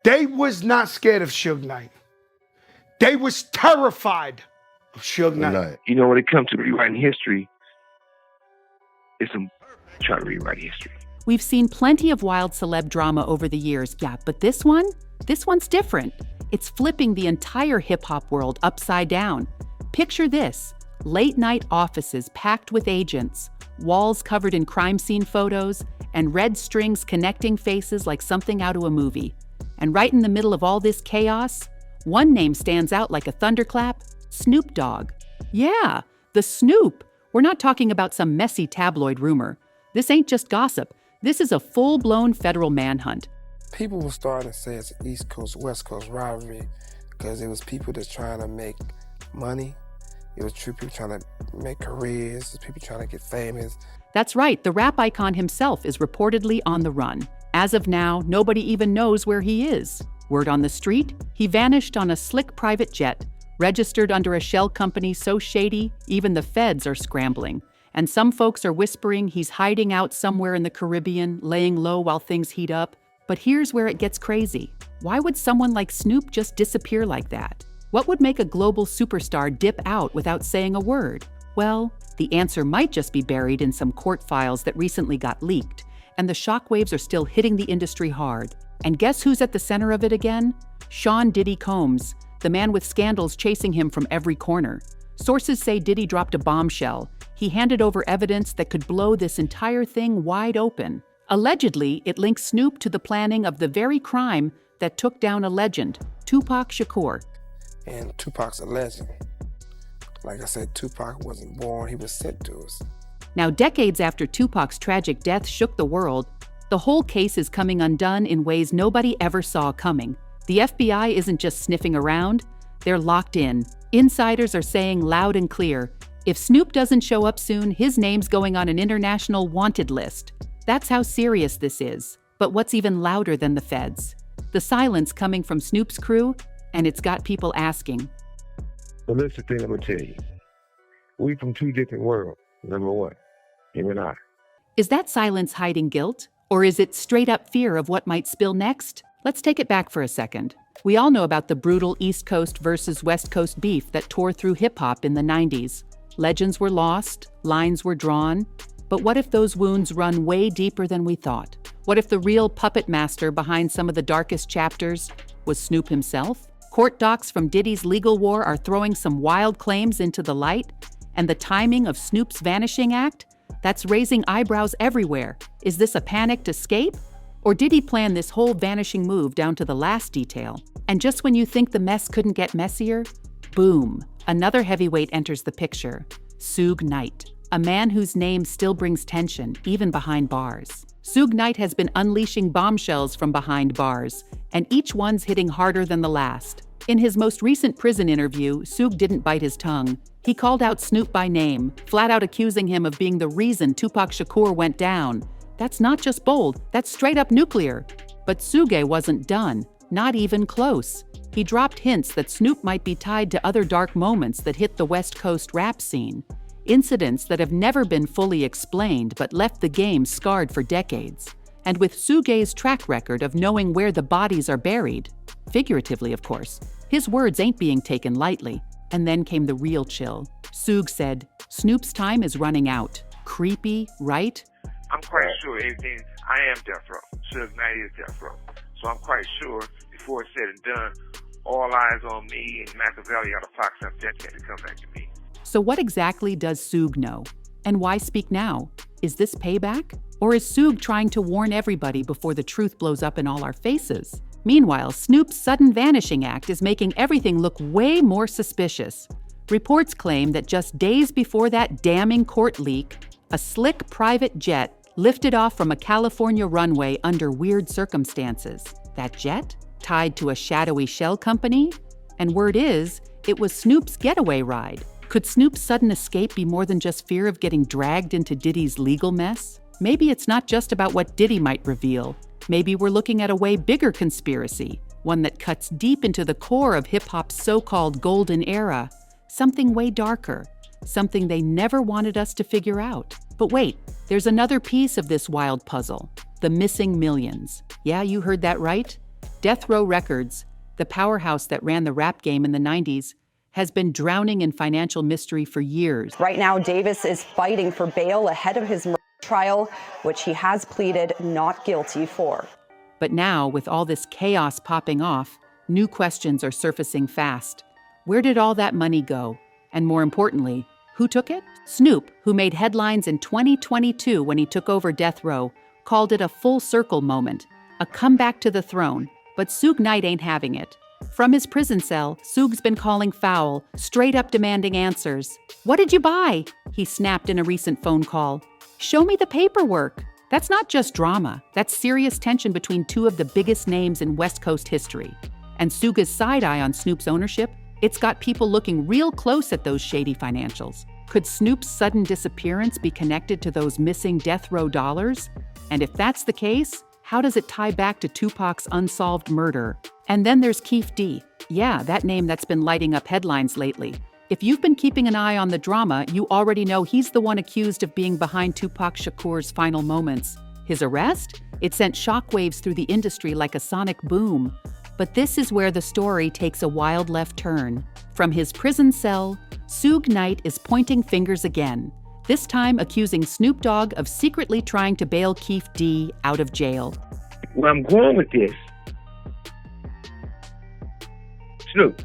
They was not scared of Suge Knight. They was terrified of Suge Knight. You know, when it comes to rewriting history, it's some trying to rewrite history. We've seen plenty of wild celeb drama over the years, yeah, but this one's different. It's flipping the entire hip-hop world upside down. Picture this: late-night offices packed with agents, walls covered in crime scene photos, and red strings connecting faces like something out of a movie. And right in the middle of all this chaos, one name stands out like a thunderclap: Snoop Dogg. Yeah, the Snoop. We're not talking about some messy tabloid rumor. This ain't just gossip. This is a full-blown federal manhunt. People were starting to say it's an East Coast, West Coast rivalry because it was people that's trying to make money. It was true people trying to make careers, people trying to get famous. That's right, the rap icon himself is reportedly on the run. As of now, nobody even knows where he is. Word on the street, he vanished on a slick private jet, registered under a shell company so shady, even the feds are scrambling. And some folks are whispering he's hiding out somewhere in the Caribbean, laying low while things heat up. But here's where it gets crazy. Why would someone like Snoop just disappear like that? What would make a global superstar dip out without saying a word? Well, the answer might just be buried in some court files that recently got leaked, and the shockwaves are still hitting the industry hard. And guess who's at the center of it again? Sean Diddy Combs, the man with scandals chasing him from every corner. Sources say Diddy dropped a bombshell. He handed over evidence that could blow this entire thing wide open. Allegedly, it links Snoop to the planning of the very crime that took down a legend, Tupac Shakur. And Tupac's a legend. Like I said, Tupac wasn't born, he was sent to us. Now, decades after Tupac's tragic death shook the world, the whole case is coming undone in ways nobody ever saw coming. The FBI isn't just sniffing around, they're locked in. Insiders are saying loud and clear, if Snoop doesn't show up soon, his name's going on an international wanted list. That's how serious this is. But what's even louder than the feds? The silence coming from Snoop's crew, and it's got people asking. But that's the thing I'm going to tell you. We from two different worlds, number one, him and I. Is that silence hiding guilt? Or is it straight up fear of what might spill next? Let's take it back for a second. We all know about the brutal East Coast versus West Coast beef that tore through hip-hop in the 90s. Legends were lost, lines were drawn. But what if those wounds run way deeper than we thought? What if the real puppet master behind some of the darkest chapters was Snoop himself? Court docs from Diddy's legal war are throwing some wild claims into the light, and the timing of Snoop's vanishing act? That's raising eyebrows everywhere. Is this a panicked escape? Or did he plan this whole vanishing move down to the last detail? And just when you think the mess couldn't get messier, boom, another heavyweight enters the picture, Suge Knight, a man whose name still brings tension, even behind bars. Suge Knight has been unleashing bombshells from behind bars, and each one's hitting harder than the last. In his most recent prison interview, Suge didn't bite his tongue. He called out Snoop by name, flat out accusing him of being the reason Tupac Shakur went down. That's not just bold, that's straight up nuclear. But Suge wasn't done, not even close. He dropped hints that Snoop might be tied to other dark moments that hit the West Coast rap scene. Incidents that have never been fully explained but left the game scarred for decades. And with Suge's track record of knowing where the bodies are buried, figuratively of course, his words ain't being taken lightly. And then came the real chill. Suge said, Snoop's time is running out. Creepy, right? I'm quite sure everything, I am death row. Suge Knight is death row. So I'm quite sure before it's said and done, all eyes on me and Machiavelli out of Fox have dedicated to come back to me. So what exactly does Suge know? And why speak now? Is this payback? Or is Suge trying to warn everybody before the truth blows up in all our faces? Meanwhile, Snoop's sudden vanishing act is making everything look way more suspicious. Reports claim that just days before that damning court leak, a slick private jet lifted off from a California runway under weird circumstances. That jet? Tied to a shadowy shell company? And word is, it was Snoop's getaway ride. Could Snoop's sudden escape be more than just fear of getting dragged into Diddy's legal mess? Maybe it's not just about what Diddy might reveal. Maybe we're looking at a way bigger conspiracy, one that cuts deep into the core of hip-hop's so-called golden era, something way darker, something they never wanted us to figure out. But wait, there's another piece of this wild puzzle, the missing millions. Yeah, you heard that right. Death Row Records, the powerhouse that ran the rap game in the 90s, has been drowning in financial mystery for years. Right now, Davis is fighting for bail ahead of his murder trial, which he has pleaded not guilty for. But now, with all this chaos popping off, new questions are surfacing fast. Where did all that money go? And more importantly, who took it? Snoop, who made headlines in 2022 when he took over Death Row, called it a full circle moment, a comeback to the throne. But Suge Knight ain't having it. From his prison cell, Suge's been calling foul, straight up demanding answers. "What did you buy?" he snapped in a recent phone call. "Show me the paperwork." That's not just drama. That's serious tension between two of the biggest names in West Coast history. And Suge's side-eye on Snoop's ownership, it's got people looking real close at those shady financials. Could Snoop's sudden disappearance be connected to those missing death row dollars? And if that's the case, how does it tie back to Tupac's unsolved murder? And then there's Keef D. Yeah, that name that's been lighting up headlines lately. If you've been keeping an eye on the drama, you already know he's the one accused of being behind Tupac Shakur's final moments. His arrest? It sent shockwaves through the industry like a sonic boom. But this is where the story takes a wild left turn. From his prison cell, Suge Knight is pointing fingers again, this time accusing Snoop Dogg of secretly trying to bail Keef D out of jail. Where I'm going with this, Snoop,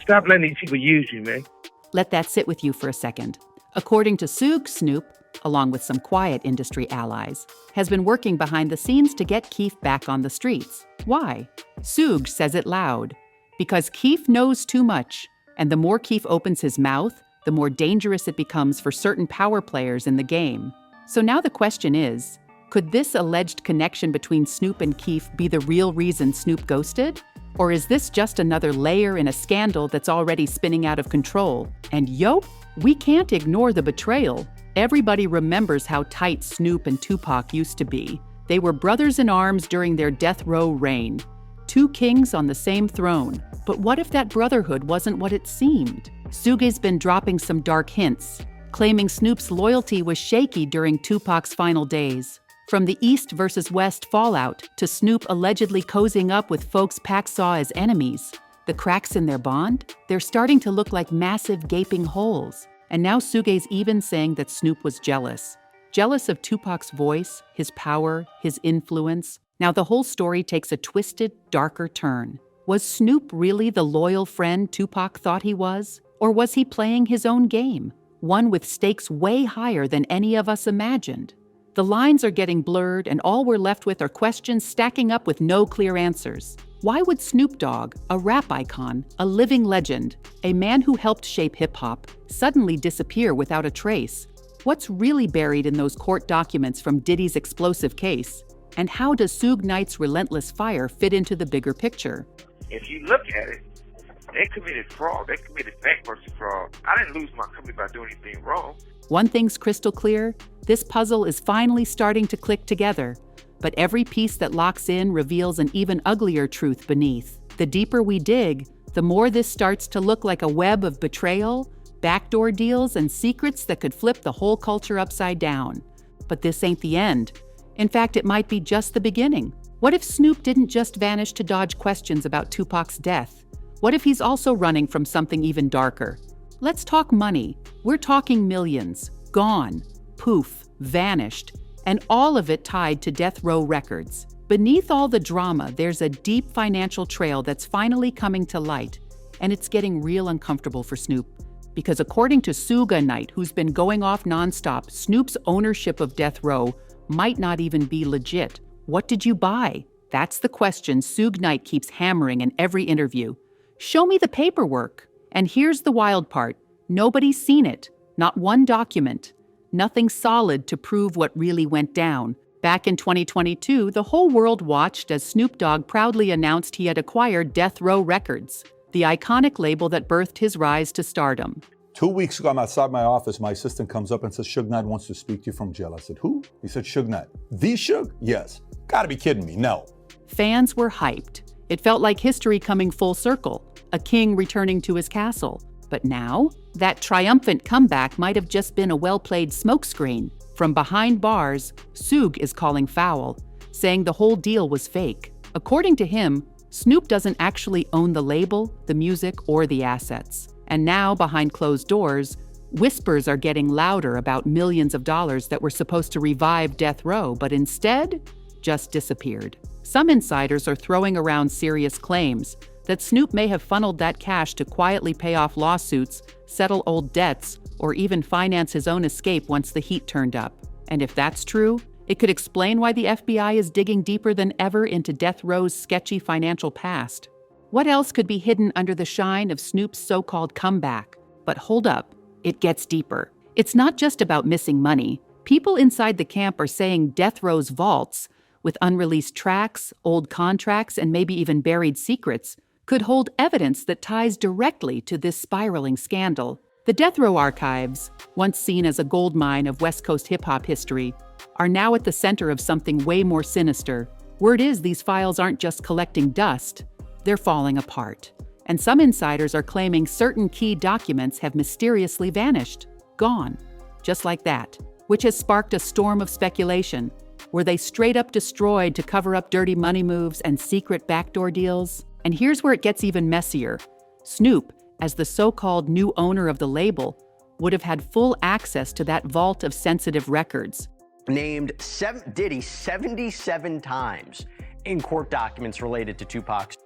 stop letting these people use you, man. Let that sit with you for a second. According to Suge, Snoop, along with some quiet industry allies, has been working behind the scenes to get Keef back on the streets. Why? Suge says it loud. Because Keef knows too much, and the more Keef opens his mouth, the more dangerous it becomes for certain power players in the game. So now the question is, could this alleged connection between Snoop and Keef be the real reason Snoop ghosted? Or is this just another layer in a scandal that's already spinning out of control? And we can't ignore the betrayal. Everybody remembers how tight Snoop and Tupac used to be. They were brothers in arms during their death row reign. Two kings on the same throne. But what if that brotherhood wasn't what it seemed? Suge's been dropping some dark hints, claiming Snoop's loyalty was shaky during Tupac's final days. From the East versus West fallout to Snoop allegedly cozying up with folks Pac saw as enemies, the cracks in their bond, they're starting to look like massive gaping holes. And now Suge's even saying that Snoop was jealous. Jealous of Tupac's voice, his power, his influence. Now the whole story takes a twisted, darker turn. Was Snoop really the loyal friend Tupac thought he was? Or was he playing his own game? One with stakes way higher than any of us imagined. The lines are getting blurred, and all we're left with are questions stacking up with no clear answers. Why would Snoop Dogg, a rap icon, a living legend, a man who helped shape hip-hop, suddenly disappear without a trace? What's really buried in those court documents from Diddy's explosive case? And how does Suge Knight's relentless fire fit into the bigger picture? If you look at it, they committed fraud. They committed bankruptcy fraud. I didn't lose my company by doing anything wrong. One thing's crystal clear, this puzzle is finally starting to click together. But every piece that locks in reveals an even uglier truth beneath. The deeper we dig, the more this starts to look like a web of betrayal, backdoor deals, and secrets that could flip the whole culture upside down. But this ain't the end. In fact, it might be just the beginning. What if Snoop didn't just vanish to dodge questions about Tupac's death? What if he's also running from something even darker? Let's talk money. We're talking millions. Gone. Poof. Vanished. And all of it tied to Death Row Records. Beneath all the drama, there's a deep financial trail that's finally coming to light. And it's getting real uncomfortable for Snoop. Because according to Suge Knight, who's been going off nonstop, Snoop's ownership of Death Row might not even be legit. What did you buy? That's the question Suge Knight keeps hammering in every interview. Show me the paperwork. And here's the wild part. Nobody's seen it. Not one document. Nothing solid to prove what really went down. Back in 2022, the whole world watched as Snoop Dogg proudly announced he had acquired Death Row Records, the iconic label that birthed his rise to stardom. 2 weeks ago, I'm outside my office. My assistant comes up and says, Suge Knight wants to speak to you from jail. I said, who? He said, Suge Knight. The Suge? Yes. Gotta be kidding me. No. Fans were hyped. It felt like history coming full circle, a king returning to his castle. But now, that triumphant comeback might have just been a well-played smokescreen. From behind bars, Suge is calling foul, saying the whole deal was fake. According to him, Snoop doesn't actually own the label, the music, or the assets. And now, behind closed doors, whispers are getting louder about millions of dollars that were supposed to revive Death Row, but instead just disappeared. Some insiders are throwing around serious claims that Snoop may have funneled that cash to quietly pay off lawsuits, settle old debts, or even finance his own escape once the heat turned up. And if that's true, it could explain why the FBI is digging deeper than ever into Death Row's sketchy financial past. What else could be hidden under the shine of Snoop's so-called comeback? But hold up, it gets deeper. It's not just about missing money. People inside the camp are saying Death Row's vaults, with unreleased tracks, old contracts, and maybe even buried secrets, could hold evidence that ties directly to this spiraling scandal. The Death Row archives, once seen as a goldmine of West Coast hip-hop history, are now at the center of something way more sinister. Word is these files aren't just collecting dust, they're falling apart. And some insiders are claiming certain key documents have mysteriously vanished, gone, just like that, which has sparked a storm of speculation. Were they straight up destroyed to cover up dirty money moves and secret backdoor deals? And here's where it gets even messier. Snoop, as the so-called new owner of the label, would have had full access to that vault of sensitive records. Named Diddy 77 times in court documents related to Tupac's.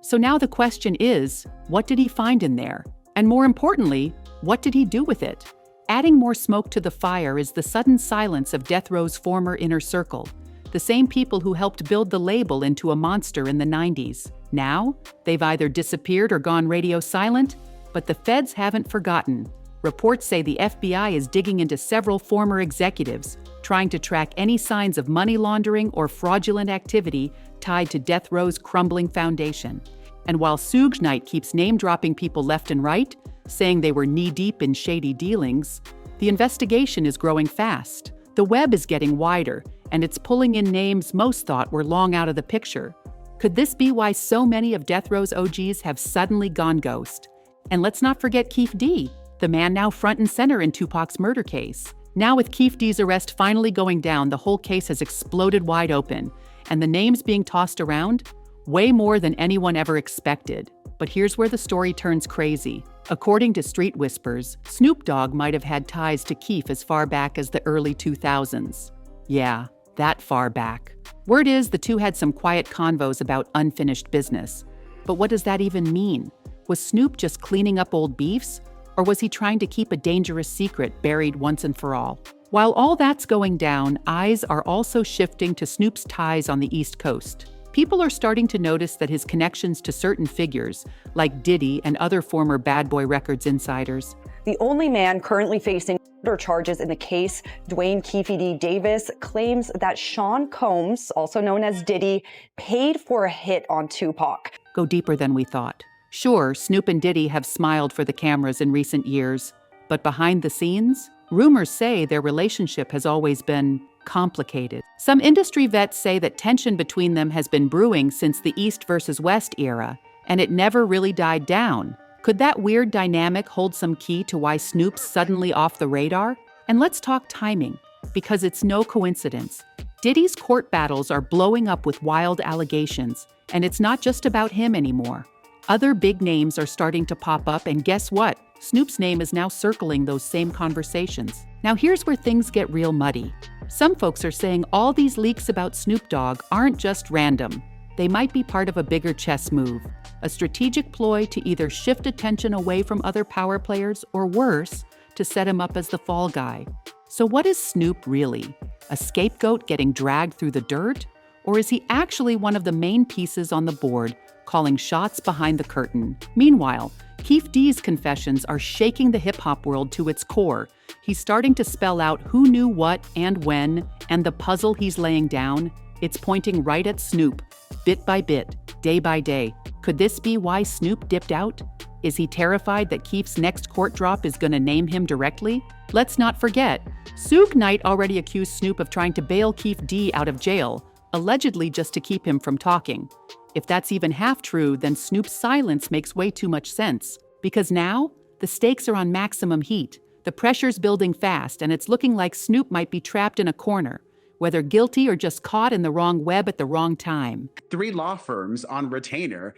So now the question is, what did he find in there? And more importantly, what did he do with it? Adding more smoke to the fire is the sudden silence of Death Row's former inner circle, the same people who helped build the label into a monster in the 90s. Now, they've either disappeared or gone radio silent, but the feds haven't forgotten. Reports say the FBI is digging into several former executives, trying to track any signs of money laundering or fraudulent activity tied to Death Row's crumbling foundation. And while Suge Knight keeps name-dropping people left and right, saying they were knee-deep in shady dealings, the investigation is growing fast. The web is getting wider, and it's pulling in names most thought were long out of the picture. Could this be why so many of Death Row's OGs have suddenly gone ghost? And let's not forget Keef D, the man now front and center in Tupac's murder case. Now with Keef D's arrest finally going down, the whole case has exploded wide open, and the names being tossed around, way more than anyone ever expected. But here's where the story turns crazy. According to street whispers, Snoop Dogg might have had ties to Keef as far back as the early 2000s. Yeah, that far back. Word is the two had some quiet convos about unfinished business. But what does that even mean? Was Snoop just cleaning up old beefs? Or was he trying to keep a dangerous secret buried once and for all? While all that's going down, eyes are also shifting to Snoop's ties on the East Coast. People are starting to notice that his connections to certain figures, like Diddy and other former Bad Boy Records insiders. The only man currently facing murder charges in the case, Dwayne Keefe D. Davis, claims that Sean Combs, also known as Diddy, paid for a hit on Tupac. Go deeper than we thought. Sure, Snoop and Diddy have smiled for the cameras in recent years, but behind the scenes, rumors say their relationship has always been complicated. Some industry vets say that tension between them has been brewing since the East versus West era, and it never really died down. Could that weird dynamic hold some key to why Snoop's suddenly off the radar? And let's talk timing, because it's no coincidence. Diddy's court battles are blowing up with wild allegations, and it's not just about him anymore. Other big names are starting to pop up, and guess what? Snoop's name is now circling those same conversations. Now here's where things get real muddy. Some folks are saying all these leaks about Snoop Dogg aren't just random. They might be part of a bigger chess move, a strategic ploy to either shift attention away from other power players or worse, to set him up as the fall guy. So what is Snoop really? A scapegoat getting dragged through the dirt? Or is he actually one of the main pieces on the board, calling shots behind the curtain? Meanwhile, Keef D's confessions are shaking the hip-hop world to its core. He's starting to spell out who knew what and when, and the puzzle he's laying down, it's pointing right at Snoop, bit by bit, day by day. Could this be why Snoop dipped out? Is he terrified that Keef's next court drop is going to name him directly? Let's not forget, Suge Knight already accused Snoop of trying to bail Keef D out of jail, allegedly just to keep him from talking. If that's even half true, then Snoop's silence makes way too much sense. Because now, the stakes are on maximum heat. The pressure's building fast, and it's looking like Snoop might be trapped in a corner, whether guilty or just caught in the wrong web at the wrong time. 3 law firms on retainer.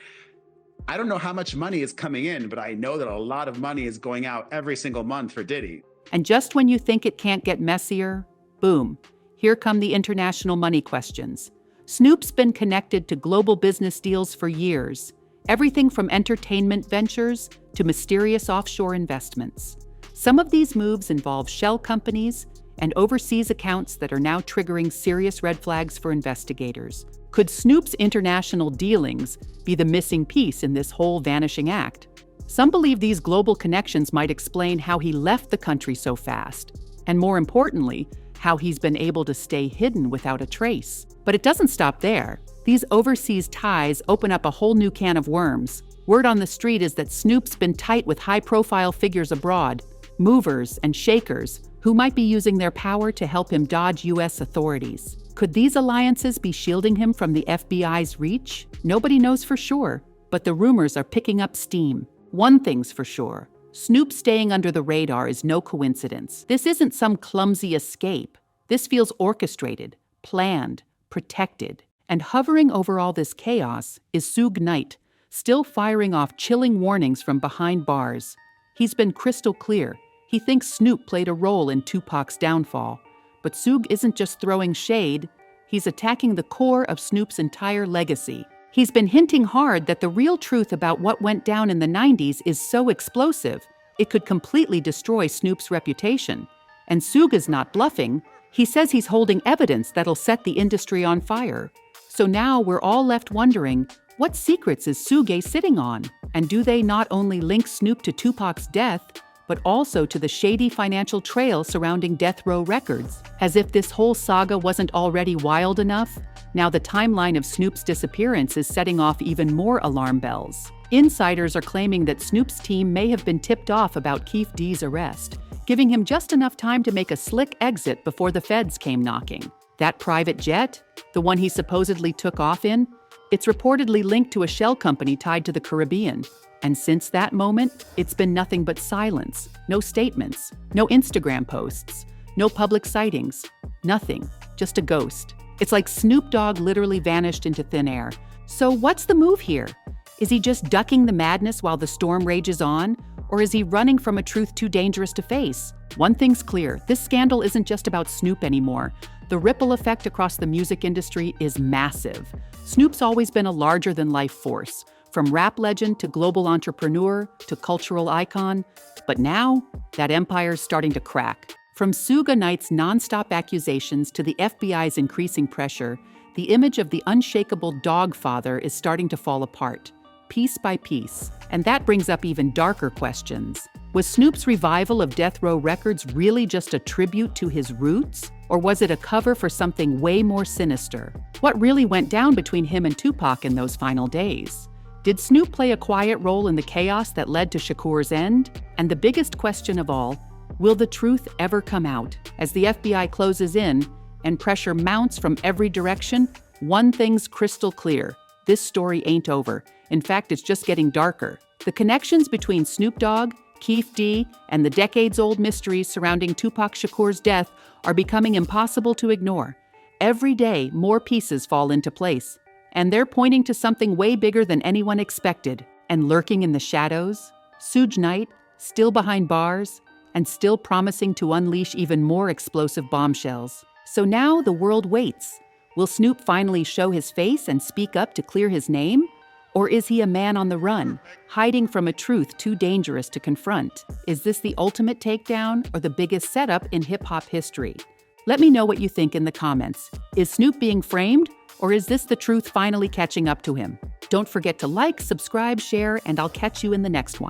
I don't know how much money is coming in, but I know that a lot of money is going out every single month for Diddy. And just when you think it can't get messier, boom, here come the international money questions. Snoop's been connected to global business deals for years, everything from entertainment ventures to mysterious offshore investments. Some of these moves involve shell companies and overseas accounts that are now triggering serious red flags for investigators. Could Snoop's international dealings be the missing piece in this whole vanishing act? Some believe these global connections might explain how he left the country so fast, and more importantly, how he's been able to stay hidden without a trace. But it doesn't stop there. These overseas ties open up a whole new can of worms. Word on the street is that Snoop's been tight with high-profile figures abroad, movers and shakers, who might be using their power to help him dodge U.S. authorities. Could these alliances be shielding him from the FBI's reach? Nobody knows for sure, but the rumors are picking up steam. One thing's for sure, Snoop staying under the radar is no coincidence. This isn't some clumsy escape. This feels orchestrated, planned, protected. And hovering over all this chaos is Suge Knight, still firing off chilling warnings from behind bars. He's been crystal clear. He thinks Snoop played a role in Tupac's downfall. But Suge isn't just throwing shade, he's attacking the core of Snoop's entire legacy. He's been hinting hard that the real truth about what went down in the 90s is so explosive, it could completely destroy Snoop's reputation. And Suge is not bluffing. He says he's holding evidence that'll set the industry on fire. So now we're all left wondering, what secrets is Suge sitting on? And do they not only link Snoop to Tupac's death, but also to the shady financial trail surrounding Death Row Records? As if this whole saga wasn't already wild enough, now the timeline of Snoop's disappearance is setting off even more alarm bells. Insiders are claiming that Snoop's team may have been tipped off about Keef D's arrest, giving him just enough time to make a slick exit before the feds came knocking. That private jet, the one he supposedly took off in, it's reportedly linked to a shell company tied to the Caribbean. And since that moment, it's been nothing but silence. No statements, no Instagram posts, no public sightings, nothing, just a ghost. It's like Snoop Dogg literally vanished into thin air. So what's the move here? Is he just ducking the madness while the storm rages on? Or is he running from a truth too dangerous to face? One thing's clear, this scandal isn't just about Snoop anymore. The ripple effect across the music industry is massive. Snoop's always been a larger-than-life force, from rap legend to global entrepreneur to cultural icon. But now, that empire's starting to crack. From Suge Knight's nonstop accusations to the FBI's increasing pressure, the image of the unshakable dog father is starting to fall apart, piece by piece. And that brings up even darker questions. Was Snoop's revival of Death Row Records really just a tribute to his roots? Or was it a cover for something way more sinister? What really went down between him and Tupac in those final days? Did Snoop play a quiet role in the chaos that led to Shakur's end? And the biggest question of all, will the truth ever come out? As the FBI closes in and pressure mounts from every direction, one thing's crystal clear. This story ain't over. In fact, it's just getting darker. The connections between Snoop Dogg, Keef D, and the decades-old mysteries surrounding Tupac Shakur's death are becoming impossible to ignore. Every day, more pieces fall into place. And they're pointing to something way bigger than anyone expected. And lurking in the shadows, Suge Knight, still behind bars, and still promising to unleash even more explosive bombshells. So now the world waits. Will Snoop finally show his face and speak up to clear his name? Or is he a man on the run, hiding from a truth too dangerous to confront? Is this the ultimate takedown or the biggest setup in hip-hop history? Let me know what you think in the comments. Is Snoop being framed? Or is this the truth finally catching up to him? Don't forget to like, subscribe, share, and I'll catch you in the next one.